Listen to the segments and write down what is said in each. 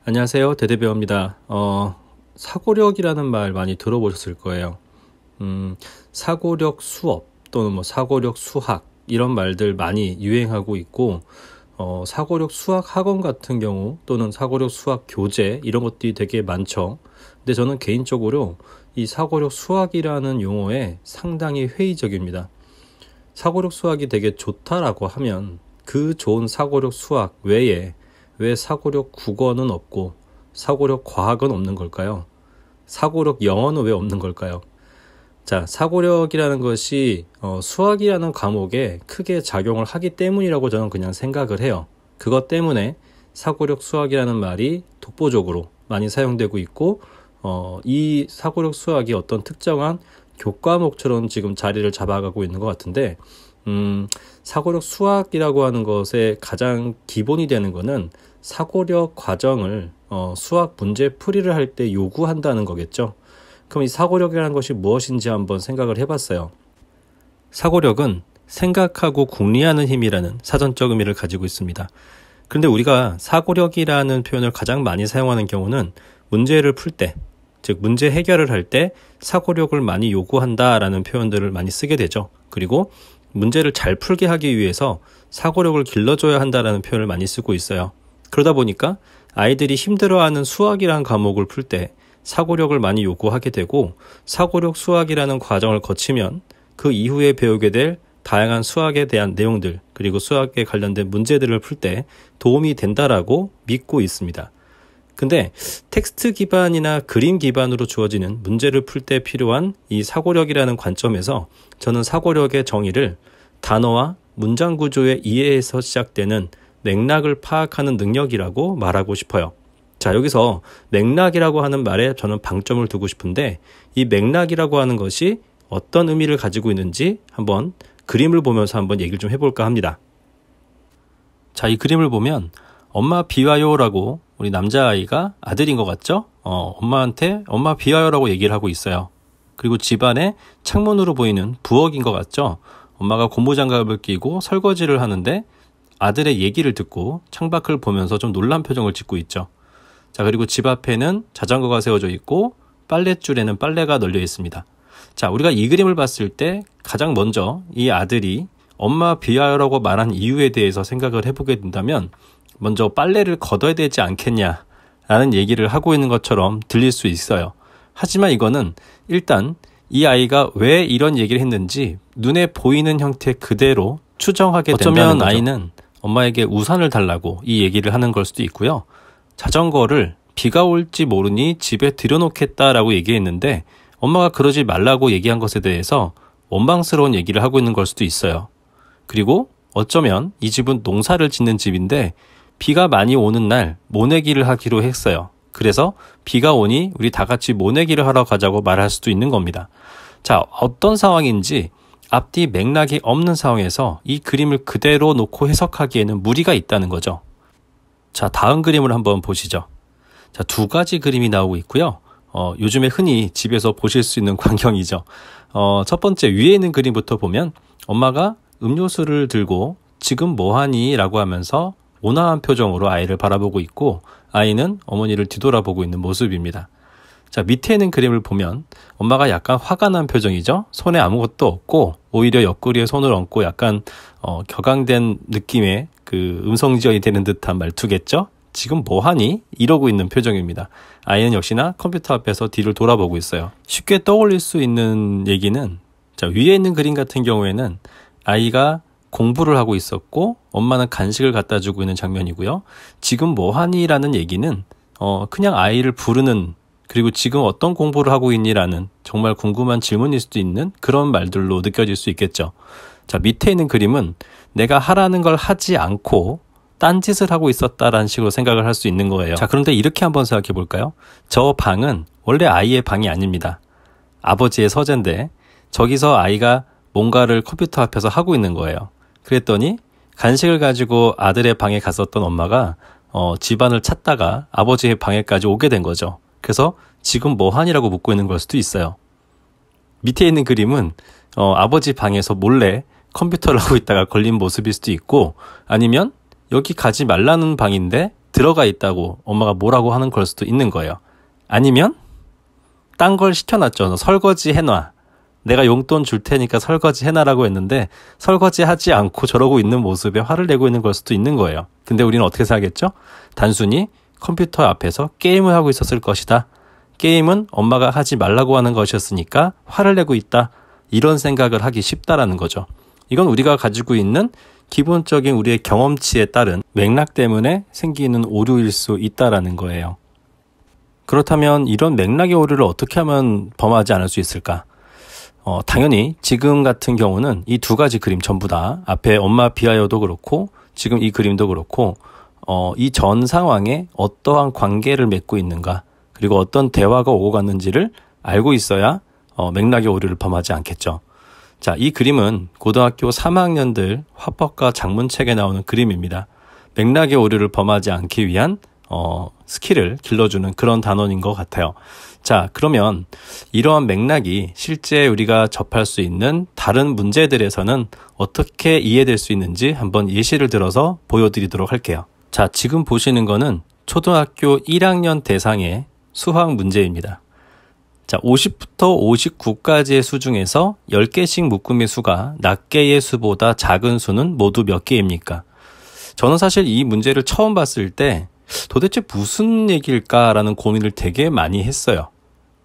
안녕하세요. 대대배우입니다. 사고력이라는 말 많이 들어보셨을 거예요. 사고력 수업 또는 사고력 수학 이런 말들 많이 유행하고 있고, 사고력 수학 학원 같은 경우 또는 사고력 수학 교재 이런 것들이 되게 많죠. 근데 저는 개인적으로 이 사고력 수학이라는 용어에 상당히 회의적입니다. 사고력 수학이 되게 좋다라고 하면 그 좋은 사고력 수학 외에 왜 사고력 국어는 없고 사고력 과학은 없는 걸까요? 사고력 영어는 왜 없는 걸까요? 자, 사고력이라는 것이 수학이라는 과목에 크게 작용을 하기 때문이라고 저는 그냥 생각을 해요. 그것 때문에 사고력 수학이라는 말이 독보적으로 많이 사용되고 있고, 이 사고력 수학이 어떤 특정한 교과목처럼 지금 자리를 잡아가고 있는 것 같은데, 사고력 수학이라고 하는 것의 가장 기본이 되는 것은 사고력 과정을 수학 문제 풀이를 할 때 요구한다는 거겠죠. 그럼 이 사고력이라는 것이 무엇인지 한번 생각을 해봤어요. 사고력은 생각하고 궁리하는 힘이라는 사전적 의미를 가지고 있습니다. 그런데 우리가 사고력이라는 표현을 가장 많이 사용하는 경우는 문제를 풀 때, 즉 문제 해결을 할 때 사고력을 많이 요구한다라는 표현들을 많이 쓰게 되죠. 그리고 문제를 잘 풀게 하기 위해서 사고력을 길러줘야 한다라는 표현을 많이 쓰고 있어요. 그러다 보니까 아이들이 힘들어하는 수학이라는 과목을 풀 때 사고력을 많이 요구하게 되고, 사고력 수학이라는 과정을 거치면 그 이후에 배우게 될 다양한 수학에 대한 내용들, 그리고 수학에 관련된 문제들을 풀 때 도움이 된다라고 믿고 있습니다. 근데 텍스트 기반이나 그림 기반으로 주어지는 문제를 풀 때 필요한 이 사고력이라는 관점에서 저는 사고력의 정의를 단어와 문장 구조의 이해에서 시작되는 맥락을 파악하는 능력이라고 말하고 싶어요. 자, 여기서 맥락이라고 하는 말에 저는 방점을 두고 싶은데, 이 맥락이라고 하는 것이 어떤 의미를 가지고 있는지 한번 그림을 보면서 한번 얘기를 좀 해볼까 합니다. 자, 이 그림을 보면 엄마 비와요라고 우리 남자아이가 아들인 것 같죠? 엄마한테 엄마 비와요라고 얘기를 하고 있어요. 그리고 집안에 창문으로 보이는 부엌인 것 같죠? 엄마가 고무장갑을 끼고 설거지를 하는데 아들의 얘기를 듣고 창밖을 보면서 좀 놀란 표정을 짓고 있죠. 자, 그리고 집 앞에는 자전거가 세워져 있고 빨랫줄에는 빨래가 널려 있습니다. 자, 우리가 이 그림을 봤을 때 가장 먼저 이 아들이 엄마 비와요라고 말한 이유에 대해서 생각을 해보게 된다면, 먼저 빨래를 걷어야 되지 않겠냐라는 얘기를 하고 있는 것처럼 들릴 수 있어요. 하지만 이거는 일단 이 아이가 왜 이런 얘기를 했는지 눈에 보이는 형태 그대로 추정하게 된다는 거죠. 어쩌면 아이는 엄마에게 우산을 달라고 이 얘기를 하는 걸 수도 있고요. 자전거를 비가 올지 모르니 집에 들여놓겠다라고 얘기했는데 엄마가 그러지 말라고 얘기한 것에 대해서 원망스러운 얘기를 하고 있는 걸 수도 있어요. 그리고 어쩌면 이 집은 농사를 짓는 집인데 비가 많이 오는 날 모내기를 하기로 했어요. 그래서 비가 오니 우리 다 같이 모내기를 하러 가자고 말할 수도 있는 겁니다. 자, 어떤 상황인지 앞뒤 맥락이 없는 상황에서 이 그림을 그대로 놓고 해석하기에는 무리가 있다는 거죠. 자, 다음 그림을 한번 보시죠. 자, 두 가지 그림이 나오고 있고요. 요즘에 흔히 집에서 보실 수 있는 광경이죠. 첫 번째 위에 있는 그림부터 보면 엄마가 음료수를 들고 지금 뭐하니? 라고 하면서 온화한 표정으로 아이를 바라보고 있고, 아이는 어머니를 뒤돌아보고 있는 모습입니다. 자, 밑에 있는 그림을 보면 엄마가 약간 화가 난 표정이죠. 손에 아무것도 없고 오히려 옆구리에 손을 얹고 약간 격앙된 느낌의 그 음성지연이 되는 듯한 말투겠죠. 지금 뭐하니? 이러고 있는 표정입니다. 아이는 역시나 컴퓨터 앞에서 뒤를 돌아보고 있어요. 쉽게 떠올릴 수 있는 얘기는, 자, 위에 있는 그림 같은 경우에는 아이가 공부를 하고 있었고 엄마는 간식을 갖다 주고 있는 장면이고요. 지금 뭐하니? 라는 얘기는 그냥 아이를 부르는, 그리고 지금 어떤 공부를 하고 있니? 라는 정말 궁금한 질문일 수도 있는 그런 말들로 느껴질 수 있겠죠. 자, 밑에 있는 그림은 내가 하라는 걸 하지 않고 딴짓을 하고 있었다라는 식으로 생각을 할 수 있는 거예요. 자, 그런데 이렇게 한번 생각해 볼까요? 저 방은 원래 아이의 방이 아닙니다. 아버지의 서재인데 저기서 아이가 뭔가를 컴퓨터 앞에서 하고 있는 거예요. 그랬더니 간식을 가지고 아들의 방에 갔었던 엄마가 집안을 찾다가 아버지의 방에까지 오게 된 거죠. 그래서 지금 뭐하니라고 묻고 있는 걸 수도 있어요. 밑에 있는 그림은 아버지 방에서 몰래 컴퓨터를 하고 있다가 걸린 모습일 수도 있고, 아니면 여기 가지 말라는 방인데 들어가 있다고 엄마가 뭐라고 하는 걸 수도 있는 거예요. 아니면 딴 걸 시켜놨죠. 설거지 해놔. 내가 용돈 줄 테니까 설거지 해놔라고 했는데 설거지 하지 않고 저러고 있는 모습에 화를 내고 있는 걸 수도 있는 거예요. 근데 우리는 어떻게 생각했죠? 단순히 컴퓨터 앞에서 게임을 하고 있었을 것이다. 게임은 엄마가 하지 말라고 하는 것이었으니까 화를 내고 있다. 이런 생각을 하기 쉽다라는 거죠. 이건 우리가 가지고 있는 기본적인 우리의 경험치에 따른 맥락 때문에 생기는 오류일 수 있다라는 거예요. 그렇다면 이런 맥락의 오류를 어떻게 하면 범하지 않을 수 있을까? 당연히 지금 같은 경우는 이 두 가지 그림 전부 다 앞에 엄마 비하여도 그렇고 지금 이 그림도 그렇고 이 전 상황에 어떠한 관계를 맺고 있는가 그리고 어떤 대화가 오고 갔는지를 알고 있어야 맥락의 오류를 범하지 않겠죠. 자, 이 그림은 고등학교 3학년들 화법과 작문책에 나오는 그림입니다. 맥락의 오류를 범하지 않기 위한 스킬을 길러주는 그런 단원인 것 같아요. 자, 그러면 이러한 맥락이 실제 우리가 접할 수 있는 다른 문제들에서는 어떻게 이해될 수 있는지 한번 예시를 들어서 보여드리도록 할게요. 자, 지금 보시는 거는 초등학교 1학년 대상의 수학 문제입니다. 자, 50부터 59까지의 수 중에서 10개씩 묶음의 수가 낱개의 수보다 작은 수는 모두 몇 개입니까? 저는 사실 이 문제를 처음 봤을 때 도대체 무슨 얘기일까라는 고민을 되게 많이 했어요.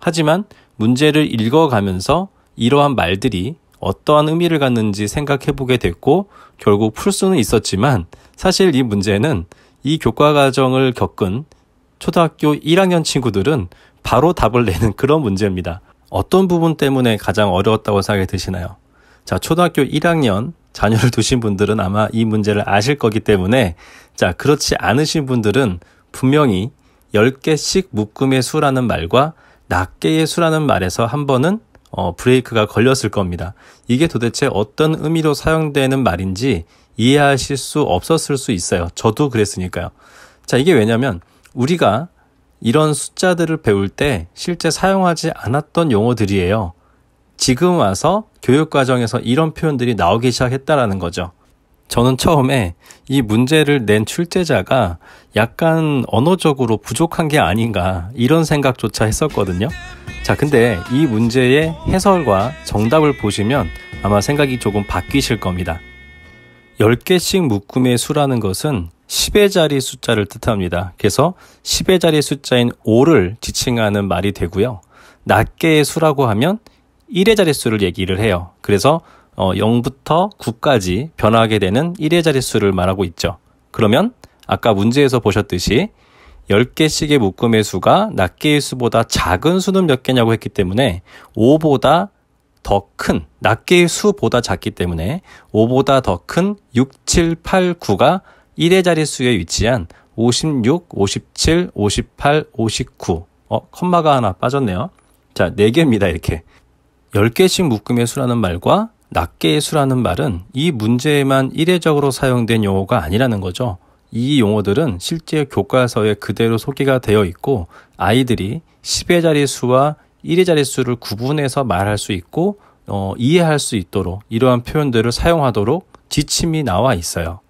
하지만 문제를 읽어가면서 이러한 말들이 어떠한 의미를 갖는지 생각해보게 됐고 결국 풀 수는 있었지만 사실 이 문제는 이 교과 과정을 겪은 초등학교 1학년 친구들은 바로 답을 내는 그런 문제입니다. 어떤 부분 때문에 가장 어려웠다고 생각이 드시나요? 자, 초등학교 1학년 자녀를 두신 분들은 아마 이 문제를 아실 거기 때문에 자, 그렇지 않으신 분들은 분명히 10개씩 묶음의 수라는 말과 낱개의 수라는 말에서 한 번은 브레이크가 걸렸을 겁니다. 이게 도대체 어떤 의미로 사용되는 말인지 이해하실 수 없었을 수 있어요. 저도 그랬으니까요. 자, 이게 왜냐면 우리가 이런 숫자들을 배울 때 실제 사용하지 않았던 용어들이에요. 지금 와서 교육과정에서 이런 표현들이 나오기 시작했다라는 거죠. 저는 처음에 이 문제를 낸 출제자가 약간 언어적으로 부족한 게 아닌가 이런 생각조차 했었거든요. 자, 근데 이 문제의 해설과 정답을 보시면 아마 생각이 조금 바뀌실 겁니다. 10개씩 묶음의 수라는 것은 10의 자리 숫자를 뜻합니다. 그래서 10의 자리 숫자인 5를 지칭하는 말이 되고요. 낱개의 수라고 하면 1의 자릿수를 얘기를 해요. 그래서 0부터 9까지 변화하게 되는 1의 자릿수를 말하고 있죠. 그러면 아까 문제에서 보셨듯이 10개씩의 묶음의 수가 낱개의 수보다 작은 수는 몇 개냐고 했기 때문에 5보다 더 큰, 낱개의 수보다 작기 때문에 5보다 더 큰 6, 7, 8, 9가 1의 자릿수에 위치한 56, 57, 58, 59. 컴마가 하나 빠졌네요. 자, 4개입니다. 이렇게. 10개씩 묶음의 수라는 말과 낱개의 수라는 말은 이 문제에만 일회적으로 사용된 용어가 아니라는 거죠. 이 용어들은 실제 교과서에 그대로 소개가 되어 있고 아이들이 10의 자릿수와 1의 자릿수를 구분해서 말할 수 있고 이해할 수 있도록 이러한 표현들을 사용하도록 지침이 나와 있어요.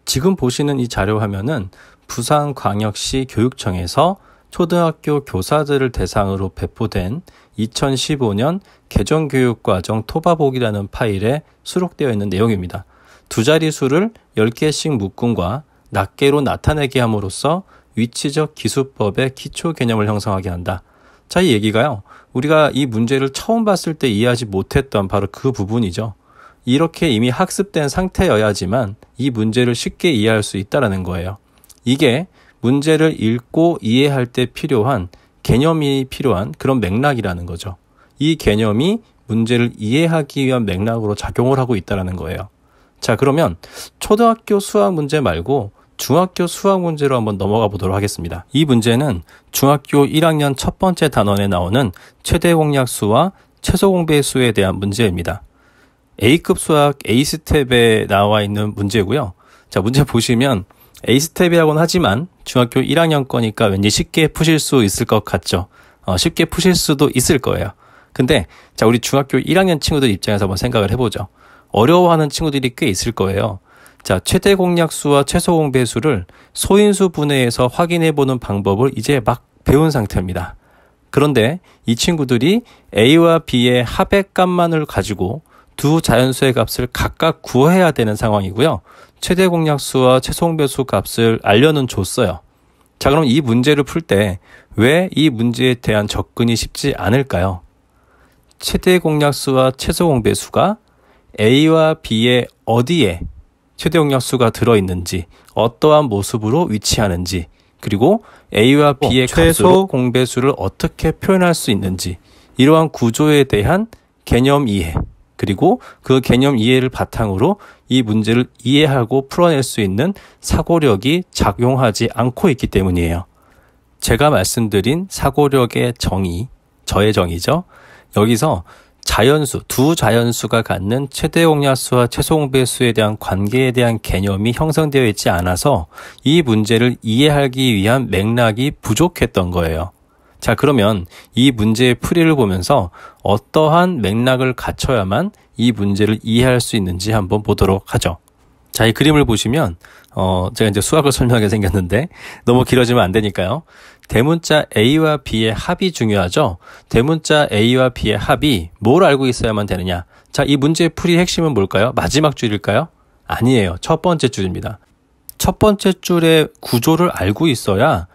지금 보시는 이 자료 화면은 부산광역시 교육청에서 초등학교 교사들을 대상으로 배포된 2015년 개정교육과정 토바보기라는 파일에 수록되어 있는 내용입니다. 두 자릿수를 10개씩 묶음과 낱개로 나타내게 함으로써 위치적 기수법의 기초 개념을 형성하게 한다. 자, 이 얘기가요. 우리가 이 문제를 처음 봤을 때 이해하지 못했던 바로 그 부분이죠. 이렇게 이미 학습된 상태여야지만 이 문제를 쉽게 이해할 수 있다는 거예요. 이게 문제를 읽고 이해할 때 필요한 개념이 필요한 그런 맥락이라는 거죠. 이 개념이 문제를 이해하기 위한 맥락으로 작용을 하고 있다는 거예요. 자, 그러면 초등학교 수학 문제 말고 중학교 수학 문제로 한번 넘어가 보도록 하겠습니다. 이 문제는 중학교 1학년 첫 번째 단원에 나오는 최대 공약수와 최소 공배수에 대한 문제입니다. A급 수학 A스텝에 나와 있는 문제고요. 자, 문제 보시면 A스텝이라고는 하지만 중학교 1학년 거니까 왠지 쉽게 푸실 수 있을 것 같죠. 쉽게 푸실 수도 있을 거예요. 근데 자, 우리 중학교 1학년 친구들 입장에서 한번 생각을 해보죠. 어려워하는 친구들이 꽤 있을 거예요. 자, 최대 공약수와 최소 공배수를 소인수 분해해서 확인해 보는 방법을 이제 막 배운 상태입니다. 그런데 이 친구들이 A와 B의 합의 값만을 가지고 두 자연수의 값을 각각 구해야 되는 상황이고요. 최대 공약수와 최소 공배수 값을 알려는 줬어요. 자, 그럼 이 문제를 풀 때 왜 이 문제에 대한 접근이 쉽지 않을까요? 최대 공약수와 최소 공배수가 A와 B의 어디에 최대 공약수가 들어있는지, 어떠한 모습으로 위치하는지, 그리고 A와 B의 최소 공배수를 어떻게 표현할 수 있는지, 이러한 구조에 대한 개념 이해, 그리고 그 개념 이해를 바탕으로 이 문제를 이해하고 풀어낼 수 있는 사고력이 작용하지 않고 있기 때문이에요. 제가 말씀드린 사고력의 정의, 저의 정의죠. 여기서 자연수, 두 자연수가 갖는 최대 공약수와 최소 공배수에 대한 관계에 대한 개념이 형성되어 있지 않아서 이 문제를 이해하기 위한 맥락이 부족했던 거예요. 자, 그러면 이 문제의 풀이를 보면서 어떠한 맥락을 갖춰야만 이 문제를 이해할 수 있는지 한번 보도록 하죠. 자, 이 그림을 보시면 제가 이제 수학을 설명하게 생겼는데 너무 길어지면 안 되니까요. 대문자 A와 B의 합이 중요하죠. 대문자 A와 B의 합이 뭘 알고 있어야만 되느냐. 자, 이 문제의 풀이 핵심은 뭘까요? 마지막 줄일까요? 아니에요. 첫 번째 줄입니다. 첫 번째 줄의 구조를 알고 있어야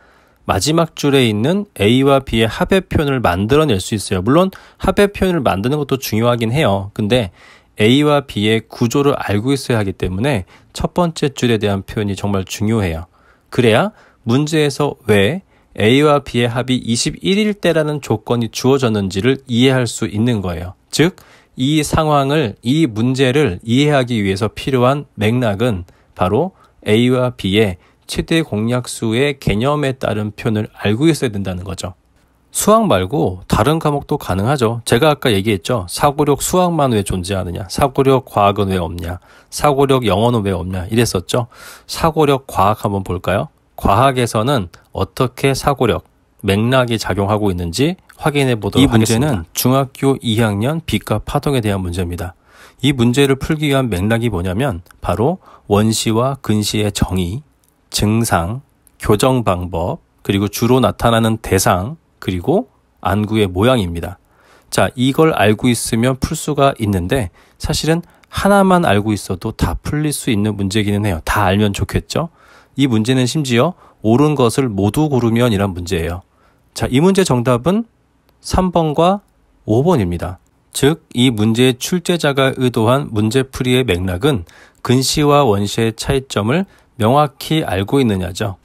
마지막 줄에 있는 A와 B의 합의 표현을 만들어낼 수 있어요. 물론 합의 표현을 만드는 것도 중요하긴 해요. 근데 A와 B의 구조를 알고 있어야 하기 때문에 첫 번째 줄에 대한 표현이 정말 중요해요. 그래야 문제에서 왜 A와 B의 합이 21일 때라는 조건이 주어졌는지를 이해할 수 있는 거예요. 즉, 이 상황을, 이 문제를 이해하기 위해서 필요한 맥락은 바로 A와 B의 최대 공약수의 개념에 따른 표현을 알고 있어야 된다는 거죠. 수학 말고 다른 과목도 가능하죠. 제가 아까 얘기했죠. 사고력 수학만 왜 존재하느냐, 사고력 과학은 왜 없냐, 사고력 영어는 왜 없냐 이랬었죠. 사고력 과학 한번 볼까요? 과학에서는 어떻게 사고력, 맥락이 작용하고 있는지 확인해 보도록 하겠습니다. 이 문제는 중학교 2학년 빛과 파동에 대한 문제입니다. 이 문제를 풀기 위한 맥락이 뭐냐면 바로 원시와 근시의 정의, 증상, 교정 방법, 그리고 주로 나타나는 대상, 그리고 안구의 모양입니다. 자, 이걸 알고 있으면 풀 수가 있는데 사실은 하나만 알고 있어도 다 풀릴 수 있는 문제이기는 해요. 다 알면 좋겠죠? 이 문제는 심지어 옳은 것을 모두 고르면 이란 문제예요. 자, 이 문제 정답은 3번과 5번입니다. 즉, 이 문제의 출제자가 의도한 문제풀이의 맥락은 근시와 원시의 차이점을 명확히 알고 있느냐죠.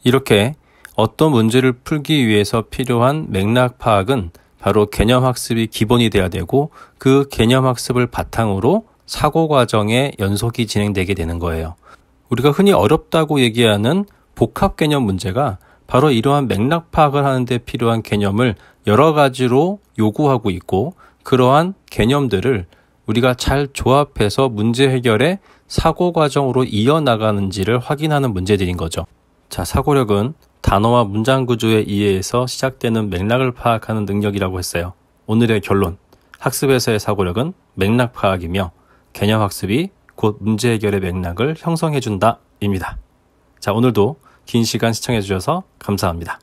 이렇게 어떤 문제를 풀기 위해서 필요한 맥락 파악은 바로 개념 학습이 기본이 돼야 되고 그 개념 학습을 바탕으로 사고 과정의 연속이 진행되게 되는 거예요. 우리가 흔히 어렵다고 얘기하는 복합 개념 문제가 바로 이러한 맥락 파악을 하는데 필요한 개념을 여러 가지로 요구하고 있고 그러한 개념들을 우리가 잘 조합해서 문제 해결의 사고 과정으로 이어나가는지를 확인하는 문제들인 거죠. 자, 사고력은 단어와 문장 구조의 이해에서 시작되는 맥락을 파악하는 능력이라고 했어요. 오늘의 결론, 학습에서의 사고력은 맥락 파악이며 개념 학습이 곧 문제 해결의 맥락을 형성해준다 입니다. 자, 오늘도 긴 시간 시청해 주셔서 감사합니다.